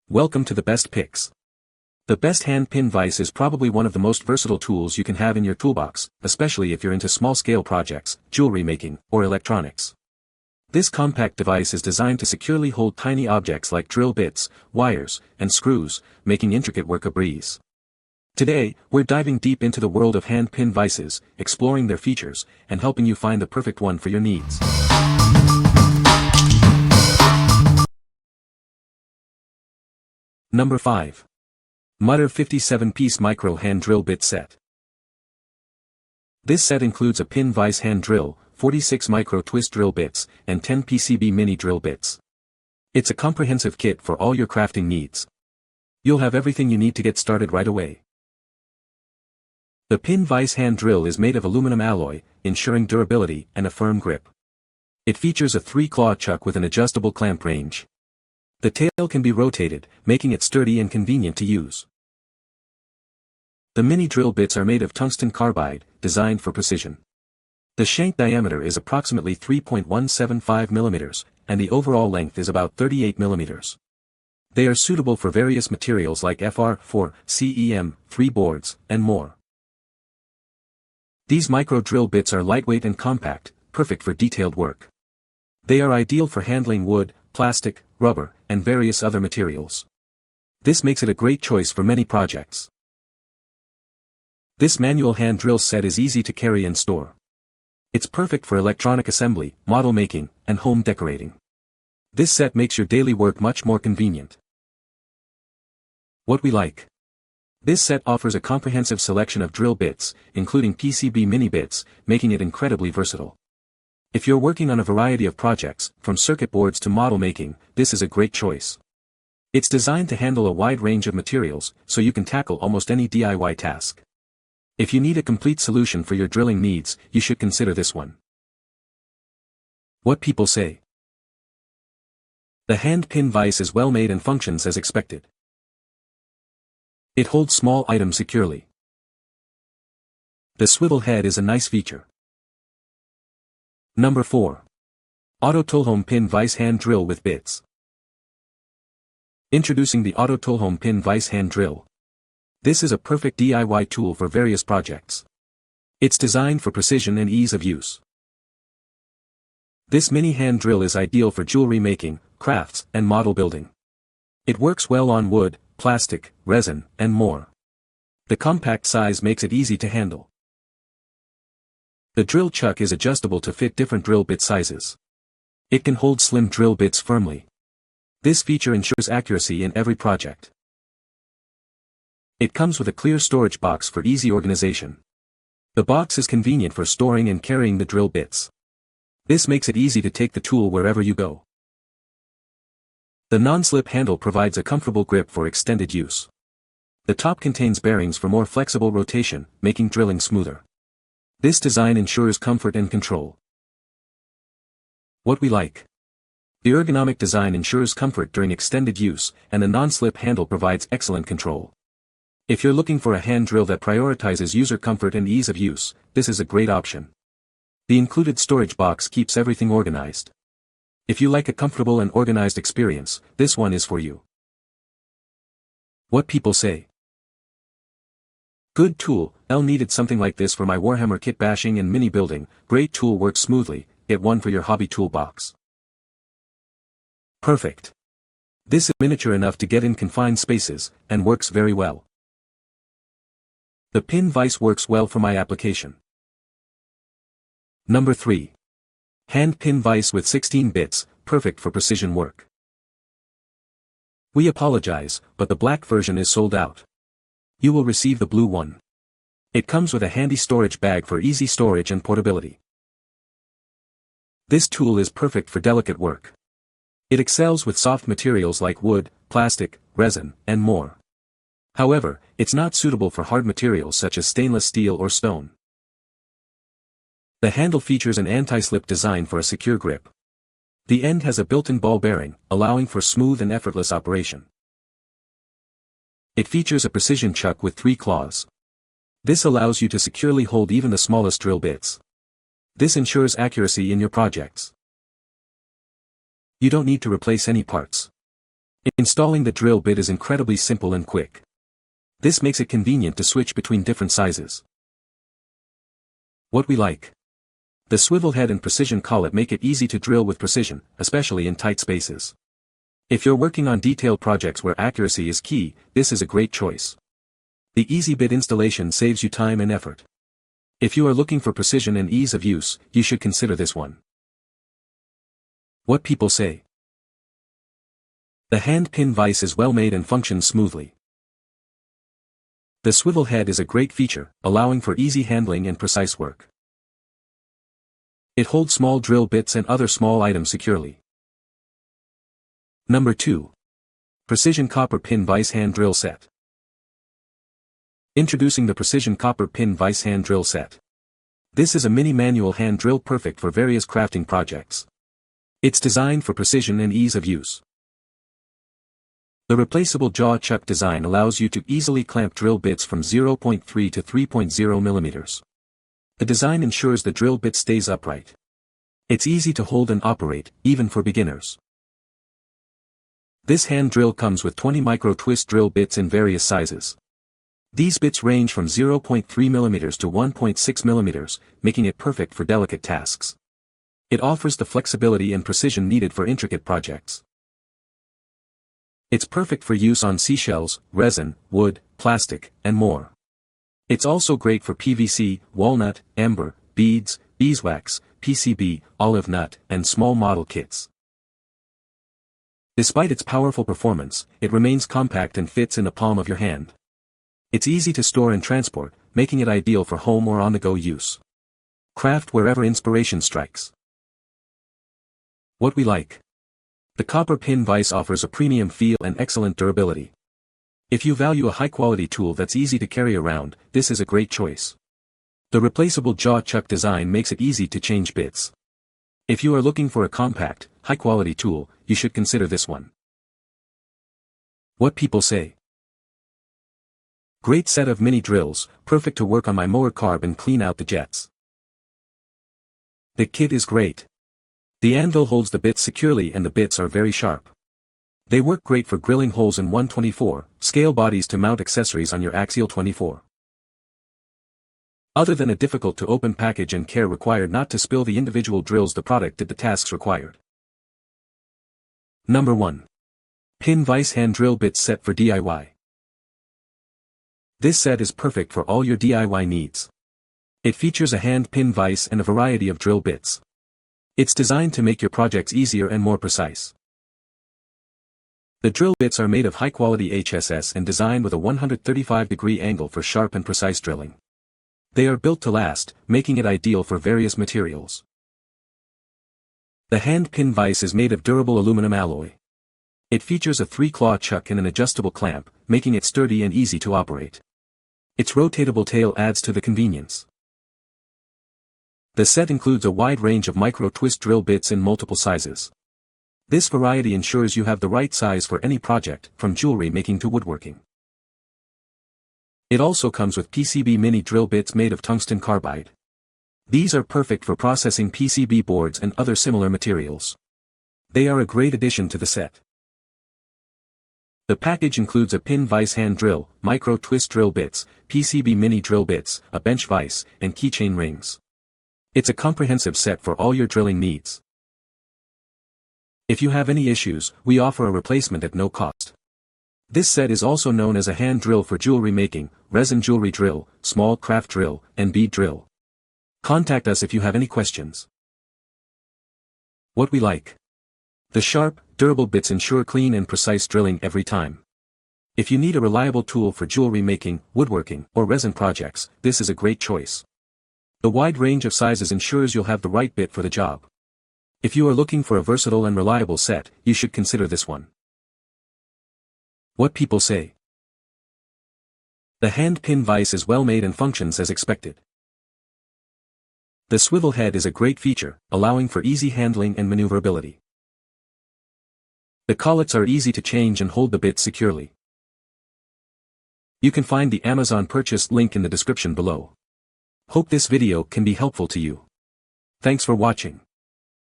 Welcome to the best picks. The best hand pin vise is probably one of the most versatile tools you can have in your toolbox, especially if you're into small-scale projects, jewelry making, or electronics. This compact device is designed to securely hold tiny objects like drill bits, wires, and screws, making intricate work a breeze. Today, we're diving deep into the world of hand pin vises, exploring their features, and helping you find the perfect one for your needs. Number 5. Mutter 57-piece micro hand drill bit set. This set includes a pin vise hand drill, 46 micro twist drill bits, and 10 PCB mini drill bits. It's a comprehensive kit for all your crafting needs. You'll have everything you need to get started right away. The pin vise hand drill is made of aluminum alloy, ensuring durability and a firm grip. It features a 3-claw chuck with an adjustable clamp range. The tail can be rotated, making it sturdy and convenient to use. The mini drill bits are made of tungsten carbide, designed for precision. The shank diameter is approximately 3.175 mm, and the overall length is about 38 mm. They are suitable for various materials like FR4, CEM, 3 boards, and more. These micro drill bits are lightweight and compact, perfect for detailed work. They are ideal for handling wood, plastic, rubber, and various other materials. This makes it a great choice for many projects. This manual hand drill set is easy to carry and store. It's perfect for electronic assembly, model making, and home decorating. This set makes your daily work much more convenient. What we like. This set offers a comprehensive selection of drill bits, including PCB mini bits, making it incredibly versatile. If you're working on a variety of projects, from circuit boards to model making, this is a great choice. It's designed to handle a wide range of materials, so you can tackle almost any DIY task. If you need a complete solution for your drilling needs, you should consider this one. What people say. The hand pin vise is well made and functions as expected. It holds small items securely. The swivel head is a nice feature. Number 4. AUTOTOOLHOME Pin Vise Hand Drill with Bits. Introducing the AUTOTOOLHOME Pin Vise Hand Drill. This is a perfect DIY tool for various projects. It's designed for precision and ease of use. This mini hand drill is ideal for jewelry making, crafts, and model building. It works well on wood, plastic, resin, and more. The compact size makes it easy to handle. The drill chuck is adjustable to fit different drill bit sizes. It can hold slim drill bits firmly. This feature ensures accuracy in every project. It comes with a clear storage box for easy organization. The box is convenient for storing and carrying the drill bits. This makes it easy to take the tool wherever you go. The non-slip handle provides a comfortable grip for extended use. The top contains bearings for more flexible rotation, making drilling smoother. This design ensures comfort and control. What we like. The ergonomic design ensures comfort during extended use, and the non-slip handle provides excellent control. If you're looking for a hand drill that prioritizes user comfort and ease of use, this is a great option. The included storage box keeps everything organized. If you like a comfortable and organized experience, this one is for you. What people say. Good tool. Needed something like this for my Warhammer kit bashing and mini building. Great tool, works smoothly. Get one for your hobby toolbox. Perfect. This is miniature enough to get in confined spaces, and works very well. The pin vise works well for my application. Number 3. Hand pin vise with 16 bits, perfect for precision work. We apologize, but the black version is sold out. You will receive the blue one. It comes with a handy storage bag for easy storage and portability. This tool is perfect for delicate work. It excels with soft materials like wood, plastic, resin, and more. However, it's not suitable for hard materials such as stainless steel or stone. The handle features an anti-slip design for a secure grip. The end has a built-in ball bearing, allowing for smooth and effortless operation. It features a precision chuck with 3 claws. This allows you to securely hold even the smallest drill bits. This ensures accuracy in your projects. You don't need to replace any parts. Installing the drill bit is incredibly simple and quick. This makes it convenient to switch between different sizes. What we like. The swivel head and precision collet make it easy to drill with precision, especially in tight spaces. If you're working on detailed projects where accuracy is key, this is a great choice. The easy bit installation saves you time and effort. If you are looking for precision and ease of use, you should consider this one. What people say. The hand pin vise is well made and functions smoothly. The swivel head is a great feature, allowing for easy handling and precise work. It holds small drill bits and other small items securely. Number 2. Precision Copper Pin Vise Hand Drill Set. Introducing the Precision Copper Pin Vise Hand Drill Set. This is a mini manual hand drill perfect for various crafting projects. It's designed for precision and ease of use. The replaceable jaw chuck design allows you to easily clamp drill bits from 0.3 to 3.0 mm. The design ensures the drill bit stays upright. It's easy to hold and operate, even for beginners. This hand drill comes with 20 micro twist drill bits in various sizes. These bits range from 0.3 mm to 1.6 mm, making it perfect for delicate tasks. It offers the flexibility and precision needed for intricate projects. It's perfect for use on seashells, resin, wood, plastic, and more. It's also great for PVC, walnut, amber, beads, beeswax, PCB, olive nut, and small model kits. Despite its powerful performance, it remains compact and fits in the palm of your hand. It's easy to store and transport, making it ideal for home or on-the-go use. Craft wherever inspiration strikes. What we like. The copper pin vise offers a premium feel and excellent durability. If you value a high-quality tool that's easy to carry around, this is a great choice. The replaceable jaw chuck design makes it easy to change bits. If you are looking for a compact, high-quality tool, you should consider this one. What people say. Great set of mini drills, perfect to work on my mower carb and clean out the jets. The kit is great. The anvil holds the bits securely and the bits are very sharp. They work great for grilling holes in 1/24 scale bodies to mount accessories on your axial 24. Other than a difficult to open package and care required not to spill the individual drills, the product did the tasks required. Number 1. Pin Vise Hand Drill Bits Set for DIY. This set is perfect for all your DIY needs. It features a hand pin vise and a variety of drill bits. It's designed to make your projects easier and more precise. The drill bits are made of high-quality HSS and designed with a 135-degree angle for sharp and precise drilling. They are built to last, making it ideal for various materials. The hand pin vise is made of durable aluminum alloy. It features a 3-claw chuck and an adjustable clamp, making it sturdy and easy to operate. Its rotatable tail adds to the convenience. The set includes a wide range of micro-twist drill bits in multiple sizes. This variety ensures you have the right size for any project, from jewelry making to woodworking. It also comes with PCB mini drill bits made of tungsten carbide. These are perfect for processing PCB boards and other similar materials. They are a great addition to the set. The package includes a pin vise hand drill, micro-twist drill bits, PCB mini drill bits, a bench vise, and keychain rings. It's a comprehensive set for all your drilling needs. If you have any issues, we offer a replacement at no cost. This set is also known as a hand drill for jewelry making, resin jewelry drill, small craft drill, and bead drill. Contact us if you have any questions. What we like. The sharp, durable bits ensure clean and precise drilling every time. If you need a reliable tool for jewelry making, woodworking, or resin projects, this is a great choice. The wide range of sizes ensures you'll have the right bit for the job. If you are looking for a versatile and reliable set, you should consider this one. What people say. The hand pin vise is well made and functions as expected. The swivel head is a great feature, allowing for easy handling and maneuverability. The collets are easy to change and hold the bit securely. You can find the Amazon purchase link in the description below. Hope this video can be helpful to you. Thanks for watching.